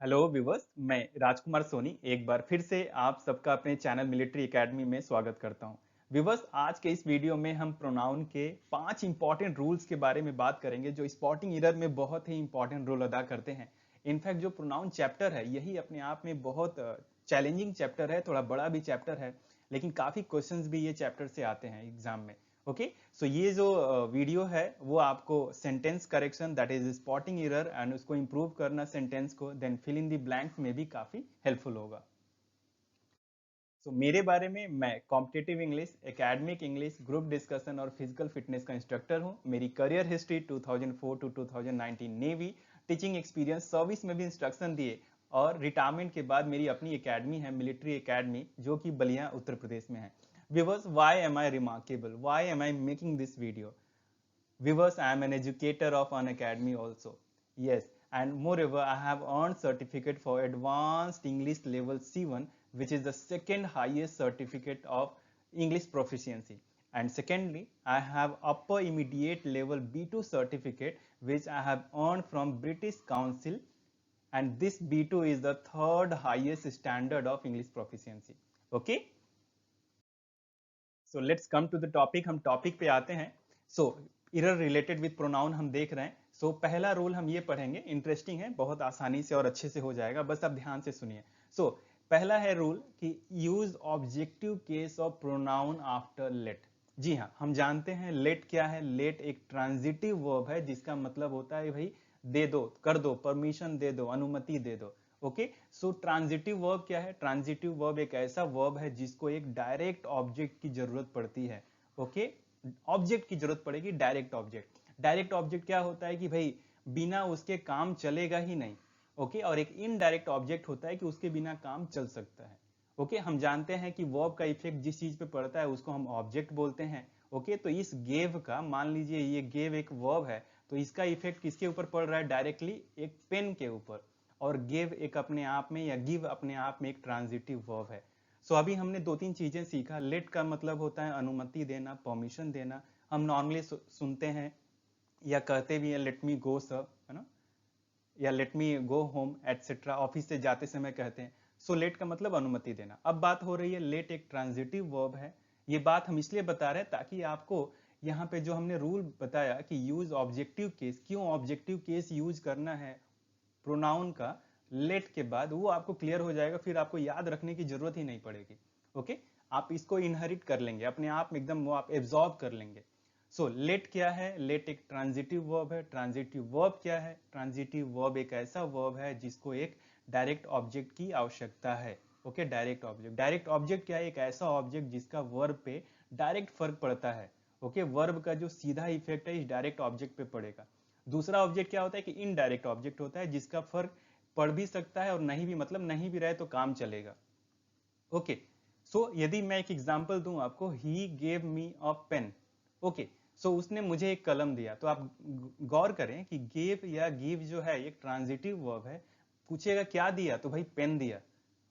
Hello viewers, मैं राजकुमार सोनी एक बार फिर से आप सबका अपने चैनल मिलिट्री एकेडमी में स्वागत करता हूं। व्यूवर्स, आज के इस वीडियो में हम प्रोनाउन के 5 इंपॉर्टेंट रूल्स के बारे में बात करेंगे जो स्पॉटिंग एरर में बहुत ही इंपॉर्टेंट रोल अदा करते हैं। इनफैक्ट जो प्रोनाउन चैप्टर है यही अपने आप में बहुत चैलेंजिंग चैप्टर है, थोड़ा बड़ा भी चैप्टर है, लेकिन काफ़ी क्वेश्चंस भी ये चैप्टर से आते हैं एग्जाम में। ओके, सो ये जो वीडियो है वो आपको sentence correction that is spotting error and उसको इंप्रूव करना सेंटेंस को, then fill in the blanks में भी काफी हेल्पफुल होगा। सो मेरे बारे में, मैं competitive English, academic English, group discussion और फिजिकल फिटनेस का इंस्ट्रक्टर हूँ। मेरी career history 2004 to 2019 navy, teaching experience, service में भी इंस्ट्रक्शन दिए, और रिटायरमेंट के बाद मेरी अपनी एकेडमी है मिलिट्री एकेडमी, जो कि बलिया उत्तर प्रदेश में है। Viewers, why am I remarkable, why am I making this video? Viewers, I am an educator of an academy also. Yes, and moreover, I have earned certificate for advanced English level C1, which is the second highest certificate of English proficiency. And secondly, I have upper immediate level B2 certificate, which I have earned from British Council, and this B2 is the third highest standard of English proficiency. Okay. So let's come to the topic, हम topic पे आते हैं। So error related with pronoun हम देख रहे हैं। सो पहला rule हम ये पढ़ेंगे, इंटरेस्टिंग है, बहुत आसानी से और अच्छे से हो जाएगा, बस आप ध्यान से सुनिए। सो पहला है रूल कि use objective case of pronoun after let. जी हाँ, हम जानते हैं लेट क्या है। लेट एक ट्रांजिटिव वर्ब है जिसका मतलब होता है भाई दे दो, कर दो, परमिशन दे दो, अनुमति दे दो। ओके, सो ट्रांजिटिव वर्ब क्या है? ट्रांजिटिव वर्ब एक ऐसा वर्ब है जिसको एक डायरेक्ट ऑब्जेक्ट की जरूरत पड़ती है। ओके, ऑब्जेक्ट की जरूरत पड़ेगी, डायरेक्ट ऑब्जेक्ट। डायरेक्ट ऑब्जेक्ट क्या होता है कि भाई बिना उसके काम चलेगा ही नहीं। ओके, और एक इनडायरेक्ट ऑब्जेक्ट होता है कि उसके बिना काम चल सकता है। ओके, हम जानते हैं कि वर्ब का इफेक्ट जिस चीज पे पड़ता है उसको हम ऑब्जेक्ट बोलते हैं। ओके, तो इस गेव का, मान लीजिए ये गेव एक वर्ब है, तो इसका इफेक्ट किसके ऊपर पड़ रहा है? डायरेक्टली एक पेन के ऊपर। और गिव एक अपने आप में, या गिव अपने आप में एक ट्रांजिटिव वर्ब है। सो अभी हमने दो तीन चीजें सीखा। लेट का मतलब होता है अनुमति देना, परमिशन देना। हम नॉर्मली सुनते हैं या कहते भी हैं लेट मी गो सर, है ना, या let me go home etcetera, office से जाते समय कहते हैं। सो लेट का मतलब अनुमति देना। अब बात हो रही है, लेट एक ट्रांजिटिव वर्ब है। ये बात हम इसलिए बता रहे हैं ताकि आपको यहाँ पे जो हमने रूल बताया कि यूज ऑब्जेक्टिव केस, क्यों ऑब्जेक्टिव केस यूज करना है प्रोनाउन का लेट के बाद, वो आपको क्लियर हो जाएगा। फिर आपको याद रखने की जरूरत ही नहीं पड़ेगी। ओके, आप इसको इनहेरिट कर लेंगे अपने आप में, एकदम वो आप एब्जॉर्ब कर लेंगे। सो लेट क्या है? लेट एक ट्रांजिटिव वर्ब है। ट्रांजिटिव वर्ब क्या है? ट्रांजिटिव वर्ब एक ऐसा वर्ब है जिसको एक डायरेक्ट ऑब्जेक्ट की आवश्यकता है। Okay, direct object, direct object क्या है? एक ऐसा ऑब्जेक्ट जिसका वर्ब पे डायरेक्ट फर्क पड़ता है। ओके, वर्ब का जो सीधा इफेक्ट है इस डायरेक्ट ऑब्जेक्ट पे पड़ेगा। दूसरा ऑब्जेक्ट क्या होता है कि इनडायरेक्ट ऑब्जेक्ट होता है जिसका फर्क पड़ भी सकता है और नहीं भी, मतलब नहीं भी रहे तो काम चलेगा। ओके, सो यदि मैं एक एग्जांपल दूं आपको, he gave me a pen. Okay, so उसने मुझे एक कलम दिया। तो आप गौर करें कि गेव या गिव जो है एक ट्रांजिटिव वर्ब है। पूछेगा क्या दिया, तो भाई पेन दिया।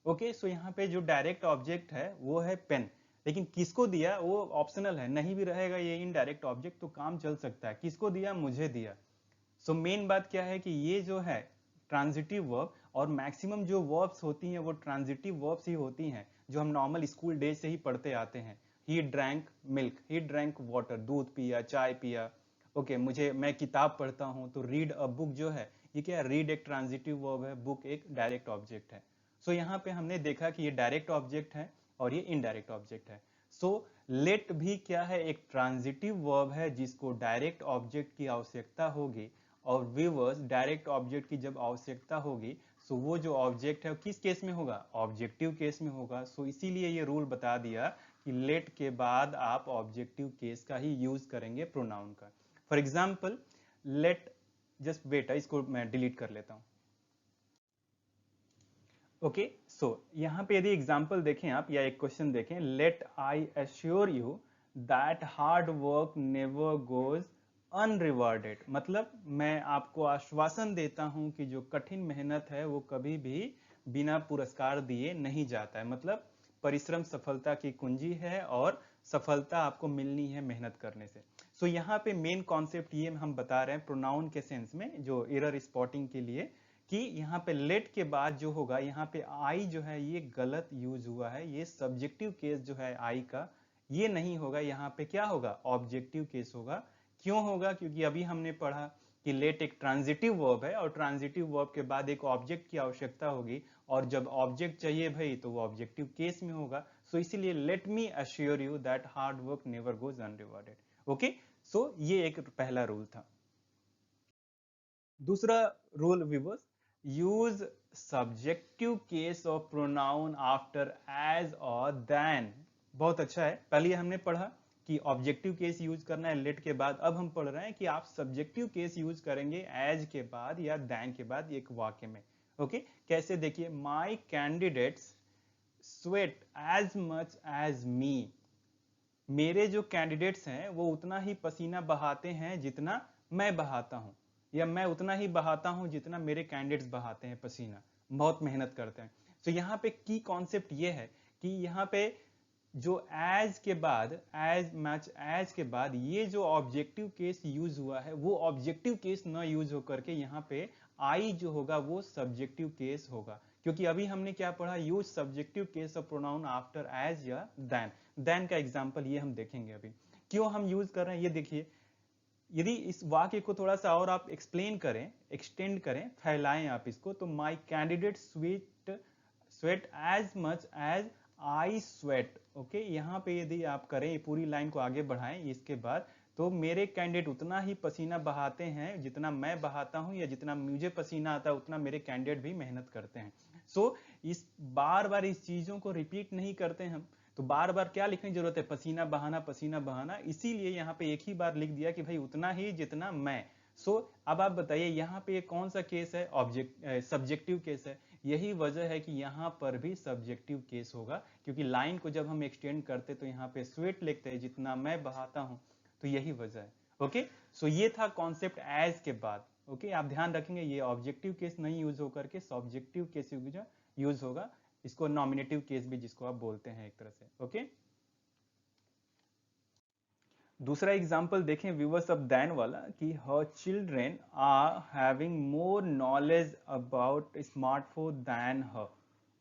ओके, सो यहाँ पे जो डायरेक्ट ऑब्जेक्ट है वो है पेन, लेकिन किसको दिया वो ऑप्शनल है, नहीं भी रहेगा ये इनडायरेक्ट ऑब्जेक्ट तो काम चल सकता है। किसको दिया? मुझे दिया। सो मेन बात क्या है कि ये जो है ट्रांजिटिव वर्ब, और मैक्सिमम जो वर्ब्स होती हैं वो ट्रांजिटिव वर्ब्स ही होती हैं जो हम नॉर्मल स्कूल डेज से ही पढ़ते आते हैं। He drank milk, he drank water, दूध पिया, चाय पिया। ओके, मुझे, मैं किताब पढ़ता हूं, तो रीड अ बुक जो है ये क्या है? रीड एक ट्रांजिटिव वर्ब है, बुक एक डायरेक्ट ऑब्जेक्ट है। सो यहाँ पे हमने देखा कि ये डायरेक्ट ऑब्जेक्ट है और ये इनडायरेक्ट ऑब्जेक्ट है। सो लेट भी क्या है? एक ट्रांजिटिव वर्ब है जिसको डायरेक्ट ऑब्जेक्ट की आवश्यकता होगी। और व्यूअर्स, डायरेक्ट ऑब्जेक्ट की जब आवश्यकता होगी, सो वो जो ऑब्जेक्ट है वो किस केस में होगा? ऑब्जेक्टिव केस में होगा। सो इसीलिए ये रूल बता दिया कि लेट के बाद आप ऑब्जेक्टिव केस का ही यूज करेंगे प्रोनाउन का। For example, let, just wait, इसको मैं डिलीट कर लेता हूं। ओके, सो यहाँ पे यदि एग्जाम्पल देखें आप, या एक क्वेश्चन देखें, let I assure you that hard work never goes unrewarded. मतलब मैं आपको आश्वासन देता हूं कि जो कठिन मेहनत है वो कभी भी बिना पुरस्कार दिए नहीं जाता है। मतलब परिश्रम सफलता की कुंजी है और सफलता आपको मिलनी है मेहनत करने से। सो यहाँ पे मेन कॉन्सेप्ट ये हम बता रहे हैं प्रोनाउन के सेंस में, जो एरर स्पॉटिंग के लिए, कि यहाँ पे लेट के बाद जो होगा, यहाँ पे आई जो है ये गलत यूज हुआ है, ये सब्जेक्टिव केस जो है आई का ये नहीं होगा, यहाँ पे क्या होगा, ऑब्जेक्टिव केस होगा। क्यों होगा? क्योंकि अभी हमने पढ़ा कि लेट एक ट्रांजिटिव वर्ब है और ट्रांजिटिव वर्ब के बाद एक ऑब्जेक्ट की आवश्यकता होगी, और जब ऑब्जेक्ट चाहिए भाई तो वो ऑब्जेक्टिव केस में होगा। सो इसीलिए let me assure you that hard work never goes unrewarded. Okay, so ये एक पहला रूल था। दूसरा rule viewers, use subjective case of pronoun after as और देन। बहुत अच्छा है, पहले हमने पढ़ा कि ऑब्जेक्टिव केस यूज करना है लेट के बाद, अब हम पढ़ रहे हैं कि आप सब्जेक्टिव केस यूज करेंगे एज के बाद या देन के बाद एक वाक्य में। ओके, कैसे? देखिए, my candidates sweat as much as me. मेरे जो कैंडिडेट्स हैं वो उतना ही पसीना बहाते हैं जितना मैं बहाता हूं, या मैं उतना ही बहाता हूं जितना मेरे कैंडिडेट्स बहाते हैं पसीना, बहुत मेहनत करते हैं। तो यहाँ पे की कॉन्सेप्ट ये है कि यहाँ पे जो एज के बाद, एज मच एज के बाद ये जो ऑब्जेक्टिव केस यूज हुआ है वो ऑब्जेक्टिव केस न यूज होकर के यहाँ पे आई जो होगा वो सब्जेक्टिव केस होगा। क्योंकि अभी हमने क्या पढ़ा, use subjective case of pronoun after as या देन का एग्जांपल ये हम देखेंगे अभी। क्यों हम यूज कर रहे हैं ये देखिए, यदि इस वाक्य को थोड़ा सा और आप एक्सप्लेन करें, एक्सटेंड करें, फैलाएं आप इसको, तो my candidate sweat as much as I sweat. Okay, यहाँ पे यदि आप करें, ये पूरी लाइन को आगे बढ़ाएं इसके बाद, तो मेरे कैंडिडेट उतना ही पसीना बहाते हैं जितना मैं बहाता हूं, या जितना मुझे पसीना आता है उतना मेरे कैंडिडेट भी मेहनत करते हैं। सो इस बार बार इस चीजों को रिपीट नहीं करते हम, तो बार बार क्या लिखने की जरूरत है, पसीना बहाना पसीना बहाना, इसीलिए यहाँ पे एक ही बार लिख दिया कि भाई उतना ही जितना मैं। सो अब आप बताइए यहाँ पे कौन सा केस है, सब्जेक्टिव केस है। यही वजह है कि यहाँ पर भी सब्जेक्टिव केस होगा, क्योंकि लाइन को जब हम एक्सटेंड करते तो यहाँ पे स्वेट लिखते हैं जितना मैं बहाता हूँ, तो यही वजह है। ओके, सो ये था कॉन्सेप्ट एज के बाद। ओके, आप ध्यान रखेंगे ये ऑब्जेक्टिव केस नहीं यूज होकर के सब्जेक्टिव केस यूज होगा, इसको नॉमिनेटिव केस भी जिसको आप बोलते हैं एक तरह से। ओके, दूसरा एग्जांपल देखें व्यूवर्स अब दैन वाला, कि her children are having more knowledge about smartphone than her.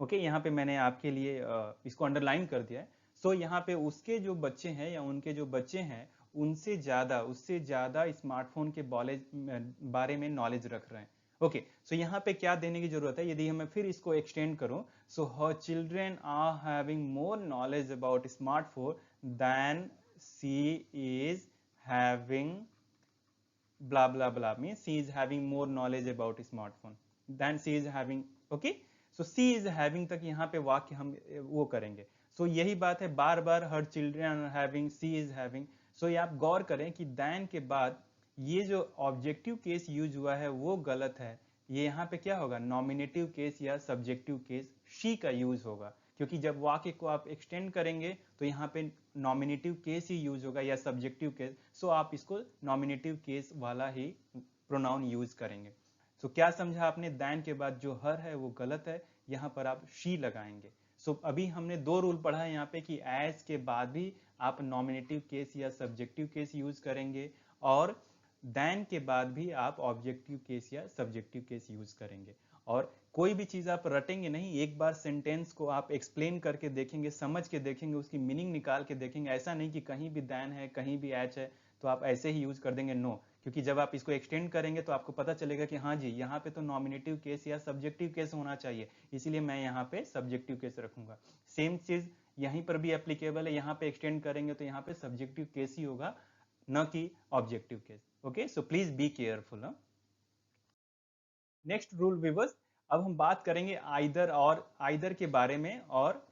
Okay, यहाँ पे मैंने आपके लिए इसको अंडरलाइन कर दिया है। सो यहाँ पे उसके जो बच्चे हैं या उनके जो बच्चे हैं उनसे ज्यादा, उससे ज्यादा स्मार्टफोन के बारे में नॉलेज रख रहे हैं। ओके, सो यहाँ पे क्या देने की जरूरत है, यदि मैं फिर इसको एक्सटेंड करूं, so her children are having more knowledge about smartphone than she is having blah blah blah, means she is having more knowledge about smartphone than she is having। okay, so she is having तक यहाँ पे वाक्य हम वो करेंगे। so यही बात है, बार बार her children are having, she is having। so ये आप गौर करें कि then के बाद ये जो ऑब्जेक्टिव केस यूज हुआ है वो गलत है, ये यहाँ पे क्या होगा, नॉमिनेटिव केस या सब्जेक्टिव केस शी का यूज होगा। क्योंकि जब वाक्य को आप एक्सटेंड करेंगे तो यहाँ पे नॉमिनेटिव केस ही यूज होगा या सब्जेक्टिव केस, सो आप इसको नॉमिनेटिव केस वाला ही प्रोनाउन यूज करेंगे। सो क्या समझा आपने, दैन के बाद जो हर है वो गलत है, यहाँ पर आप शी लगाएंगे। सो अभी हमने दो रूल पढ़ा है यहाँ पे कि एज के बाद भी आप नॉमिनेटिव केस या सब्जेक्टिव केस यूज करेंगे, और देन के बाद भी आप ऑब्जेक्टिव केस या सब्जेक्टिव केस यूज करेंगे। और कोई भी चीज आप रटेंगे नहीं, एक बार सेंटेंस को आप एक्सप्लेन करके देखेंगे, समझ के देखेंगे, उसकी मीनिंग निकाल के देखेंगे। ऐसा नहीं कि कहीं भी देन है कहीं भी एच है तो आप ऐसे ही यूज कर देंगे, नो। क्योंकि जब आप इसको एक्सटेंड करेंगे तो आपको पता चलेगा कि हाँ जी यहाँ पे तो नॉमिनेटिव केस या सब्जेक्टिव केस होना चाहिए, इसीलिए मैं यहाँ पे सब्जेक्टिव केस रखूंगा। सेम चीज यहीं पर भी एप्लीकेबल है, यहाँ पे एक्सटेंड करेंगे तो यहाँ पे सब्जेक्टिव केस ही होगा, न कि objective case. Okay, so please be careful. Next rule weavers, अब हम बात करेंगे आइदर और आइदर के बारे में और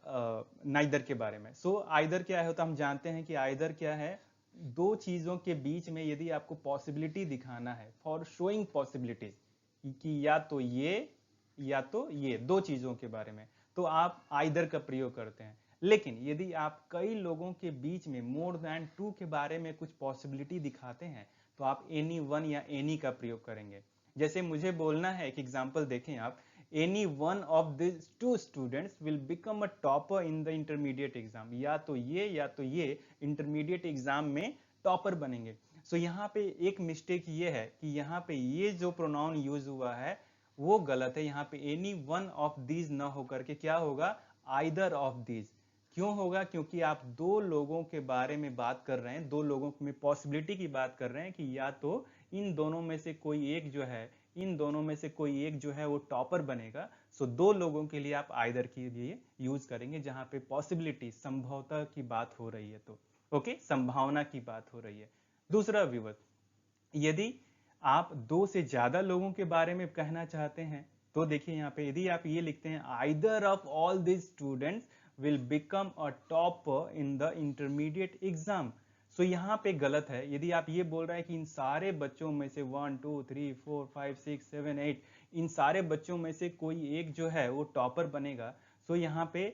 नाइदर के बारे में। सो आइदर क्या है तो हम जानते हैं कि आइदर क्या है, दो चीजों के बीच में यदि आपको पॉसिबिलिटी दिखाना है, फॉर शोइंग पॉसिबिलिटीज, कि या तो ये या तो ये, दो चीजों के बारे में, तो आप आइदर का प्रयोग करते हैं। लेकिन यदि आप कई लोगों के बीच में मोर देन टू के बारे में कुछ पॉसिबिलिटी दिखाते हैं तो आप एनी वन या एनी का प्रयोग करेंगे। जैसे मुझे बोलना है, एक एग्जांपल देखें आप, any one of this two students will become a topper in the intermediate exam, या तो ये इंटरमीडिएट एग्जाम में टॉपर बनेंगे। सो यहाँ पे एक मिस्टेक ये है कि यहाँ पे ये जो प्रोनाउन यूज हुआ है वो गलत है। यहाँ पे एनी वन ऑफ दीज न होकर के क्या होगा, आइदर ऑफ दीज। क्यों होगा, क्योंकि आप दो लोगों के बारे में बात कर रहे हैं, दो लोगों में पॉसिबिलिटी की बात कर रहे हैं कि या तो इन दोनों में से कोई एक जो है, इन दोनों में से कोई एक जो है वो टॉपर बनेगा। सो दो लोगों के लिए आप आइदर के लिए यूज करेंगे, जहां पे पॉसिबिलिटी संभवतः की बात हो रही है। तो ओके, संभावना की बात हो रही है। दूसरा व्यूअर, यदि आप दो से ज्यादा लोगों के बारे में कहना चाहते हैं तो देखिए यहाँ पे यदि आप ये लिखते हैं either of all this students will become a topper in the intermediate exam. So यहाँ पे गलत है। यदि आप ये बोल रहे हैं कि इन सारे बच्चों में से 1 2 3 4 5 6 7 8 इन सारे बच्चों में से कोई एक जो है वो टॉपर बनेगा, सो यहाँ पे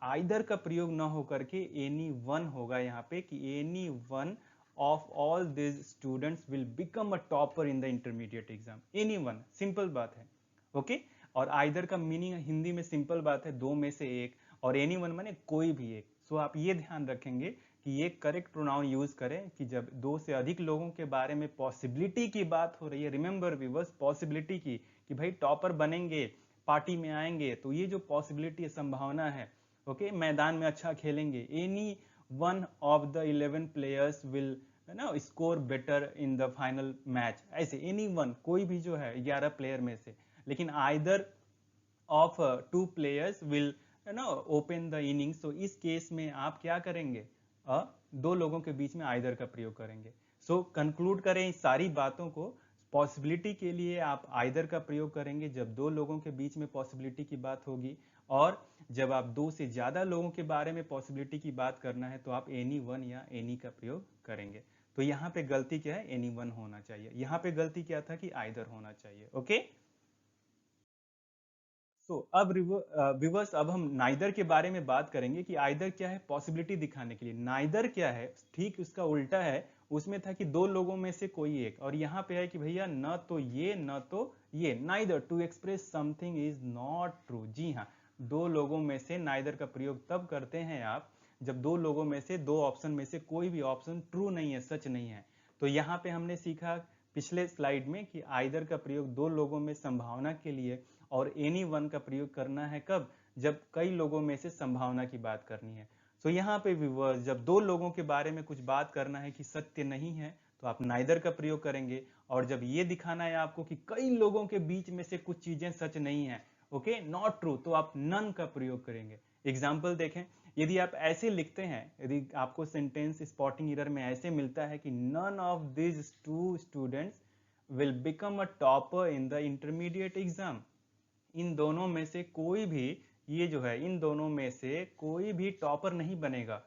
आइदर का प्रयोग न होकर के एनी वन होगा यहाँ पे, कि any one of all these students will become a topper in the intermediate exam। anyone, simple बात है। ओके और आइदर का मीनिंग हिंदी में सिंपल बात है, दो में से एक, और एनीवन माने कोई भी एक। सो आप ये ध्यान रखेंगे कि ये करेक्ट प्रोनाउन यूज करें कि जब दो से अधिक लोगों के बारे में पॉसिबिलिटी की बात हो रही है। रिमेंबर व्यूअर्स, पॉसिबिलिटी की, कि भाई टॉपर बनेंगे, पार्टी में आएंगे, तो ये जो पॉसिबिलिटी है, संभावना है, ओके मैदान में अच्छा खेलेंगे, any one of the 11 players will ना score better in the final match, ऐसे एनी वन, कोई भी जो है 11 प्लेयर में से। लेकिन either of two players will ना ओपन द इनिंग्स, तो इस केस में आप क्या करेंगे, दो लोगों के बीच में आइदर का प्रयोग करेंगे। सो कंक्लूड करें इस सारी बातों को, पॉसिबिलिटी के लिए आप आइदर का प्रयोग करेंगे जब दो लोगों के बीच में पॉसिबिलिटी की बात होगी, और जब आप दो से ज्यादा लोगों के बारे में पॉसिबिलिटी की बात करना है तो आप एनी वन या एनी का प्रयोग करेंगे। तो यहाँ पे गलती क्या है, एनी वन होना चाहिए। यहाँ पे गलती क्या था कि आइदर होना चाहिए। ओके सो अब रिवर्स, अब हम नाइदर के बारे में बात करेंगे कि आइदर क्या है, पॉसिबिलिटी दिखाने के लिए। नाइदर क्या है, ठीक उसका उल्टा है। उसमें था कि दो लोगों में से कोई एक, और यहाँ पे है कि भैया न तो ये न तो ये, neither to express something is not true. जी हाँ, दो लोगों में से नाइदर का प्रयोग तब करते हैं आप जब दो लोगों में से, दो ऑप्शन में से कोई भी ऑप्शन ट्रू नहीं है, सच नहीं है। तो यहाँ पे हमने सीखा पिछले स्लाइड में कि आइदर का प्रयोग दो लोगों में संभावना के लिए, और एनी वन का प्रयोग करना है कब, जब कई लोगों में से संभावना की बात करनी है। सो यहाँ पे व्यूअर्स, जब दो लोगों के बारे में कुछ बात करना है कि सत्य नहीं है, तो आप नाइदर का प्रयोग करेंगे। और जब ये दिखाना है आपको कि कई लोगों के बीच में से कुछ चीजें सच नहीं है, ओके नॉट ट्रू, तो आप नन का प्रयोग करेंगे। एग्जाम्पल देखें, यदि आप ऐसे लिखते हैं, यदि आपको सेंटेंस स्पॉटिंग एरर में ऐसे मिलता है कि none of this two students will become a topper in the intermediate exam, इन दोनों में से कोई भी, ये जो है इन दोनों में से कोई भी टॉपर नहीं बनेगा।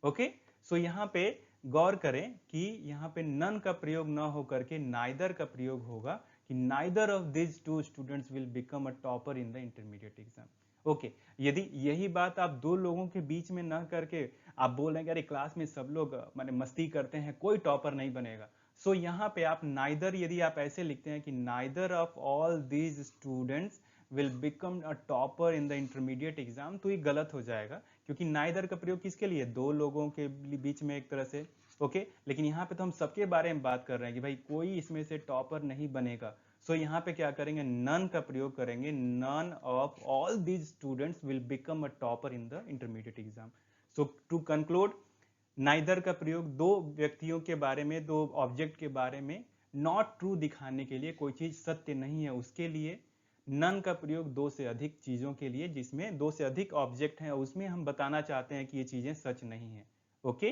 ओके सो यहाँ पे गौर करें कि यहाँ पे नन का प्रयोग ना होकर के नाइदर का प्रयोग होगा, कि neither of this two students will become a topper in the intermediate exam. Okay यदि यही बात आप दो लोगों के बीच में ना करके आप बोल रहे हैं कि अरे क्लास में सब लोग माने मस्ती करते हैं, कोई टॉपर नहीं बनेगा, सो यहाँ पे आप नाइदर, यदि आप ऐसे लिखते हैं कि neither of all these students will become a topper in the intermediate exam, तो ये गलत हो जाएगा, क्योंकि नाइदर का प्रयोग किसके लिए, दो लोगों के बीच में एक तरह से। ओके लेकिन यहाँ पे तो हम सबके बारे में बात कर रहे हैं कि भाई कोई इसमें से टॉपर नहीं बनेगा। सो यहाँ पे क्या करेंगे, नन का प्रयोग करेंगे, none of all these students will become a topper in the intermediate exam. So to conclude, neither का प्रयोग दो व्यक्तियों के बारे में, दो ऑब्जेक्ट के बारे में नॉट ट्रू दिखाने के लिए, कोई चीज सत्य नहीं है उसके लिए। नन का प्रयोग दो से अधिक चीजों के लिए, जिसमें दो से अधिक ऑब्जेक्ट हैं, उसमें हम बताना चाहते हैं कि ये चीजें सच नहीं है। Okay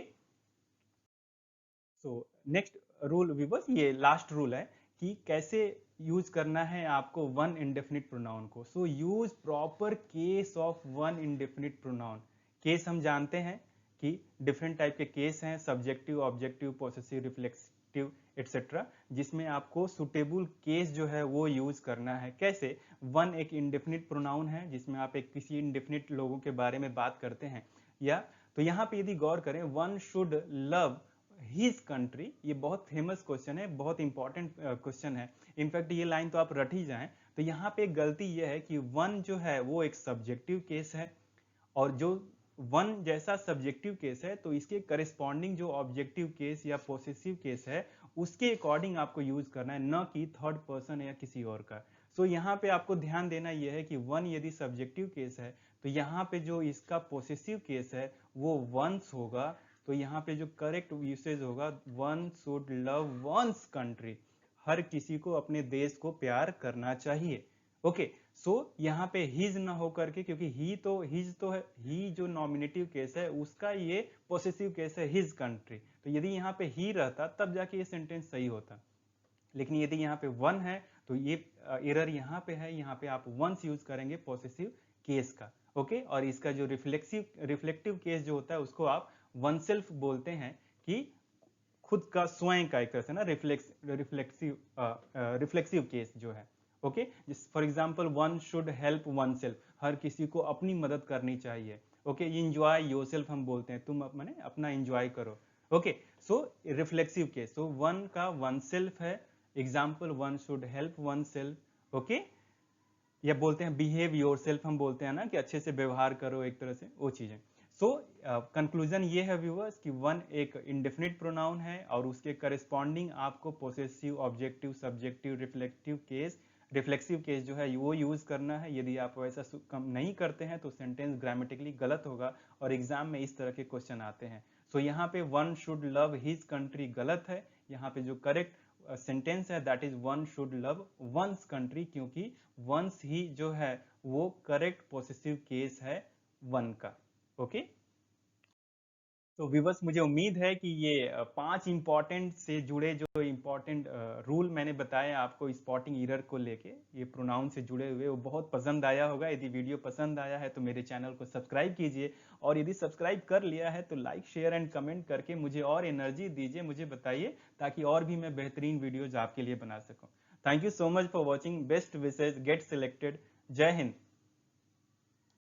so next rule weavers, ये लास्ट रूल है कि कैसे यूज करना है आपको वन इंडेफिनिट प्रोनाउन को। So use proper case of one indefinite pronoun. Case हम जानते हैं कि डिफरेंट टाइप के केस हैं, subjective, objective, possessive, reflexive et cetera, जिसमें आपको सुटेबल केस जो है वो यूज करना है। कैसे, वन एक इंडेफिनिट प्रोनाउन है जिसमें आप एक किसी इंडेफिनिट लोगों के बारे में बात करते हैं, या तो यहाँ पे यदि गौर करें, one should love his country, ये बहुत फेमस क्वेश्चन है, बहुत इंपॉर्टेंट क्वेश्चन है। इनफैक्ट ये लाइन तो आप रट ही जाएं। तो यहाँ पे गलती ये है कि वन जो है वो एक सब्जेक्टिव केस है, और जो वन जैसा सब्जेक्टिव केस है तो इसके करस्पॉन्डिंग जो ऑब्जेक्टिव केस या पोसेसिव केस है उसके अकॉर्डिंग आपको यूज करना है, न कि थर्ड पर्सन या किसी और का। सो यहाँ पे आपको ध्यान देना यह है कि वन यदि सब्जेक्टिव केस है तो यहाँ पे जो इसका पोसेसिव केस है वो वंस होगा। तो यहाँ पे जो करेक्ट यूसेज होगा one should love one's country, हर किसी को अपने देश को प्यार करना चाहिए। ओके, सो यहाँ पे हिज ना हो करके, क्योंकि हिज तो है, ही जो नॉमिनेटिव केस है उसका ये पोसेसिव केस है हिज कंट्री, तो यदि यहाँ पे ही रहता तब जाके ये सेंटेंस सही होता। लेकिन यदि यहाँ पे वन है तो ये एरर यहाँ पे है, यहाँ पे आप वंस यूज करेंगे पोसेसिव केस का। ओके, और इसका जो रिफ्लेक्टिव केस जो होता है उसको आप वन सेल्फ बोलते हैं, कि खुद का स्वयं का एक तरह से ना रिफ्लेक्सिव केस जो है। Okay, for example one should help oneself, हर किसी को अपनी मदद करनी चाहिए। ओके, एंजॉय योरसेल्फ हम बोलते हैं, तुम माने अपना एंजॉय करो। ओके, सो रिफ्लेक्सिव केस, सो वन का वन सेल्फ है, example one should help one self. Okay, या बोलते हैं बिहेव योरसेल्फ, हम बोलते हैं ना कि अच्छे से व्यवहार करो, एक तरह से वो चीजें। सो कंक्लूजन ये है व्यूअर्स कि वन एक इंडेफिनिट प्रोनाउन है और उसके करस्पॉन्डिंग आपको possessive, objective, subjective, reflexive case जो है वो यूज करना है। यदि आप वैसा नहीं करते हैं तो सेंटेंस ग्रामेटिकली गलत होगा और एग्जाम में इस तरह के क्वेश्चन आते हैं। सो यहाँ पे one should love his country गलत है, यहाँ पे जो करेक्ट सेंटेंस है that is one should love one's country, क्योंकि वंस ही जो है वो करेक्ट पोसेसिव केस है वन का। ओके, तो व्यूअर्स मुझे उम्मीद है कि ये 5 इंपॉर्टेंट से जुड़े जो इंपॉर्टेंट रूल मैंने बताया आपको स्पॉटिंग एरर को लेके, ये प्रोनाउन से जुड़े हुए, वो बहुत पसंद आया होगा। यदि वीडियो पसंद आया है तो मेरे चैनल को सब्सक्राइब कीजिए, और यदि सब्सक्राइब कर लिया है तो लाइक, शेयर एंड कमेंट करके मुझे और एनर्जी दीजिए, मुझे बताइए, ताकि और भी मैं बेहतरीन वीडियोज आपके लिए बना सकूँ। Thank you so much for watching, best wishes, get selected, जय हिंद।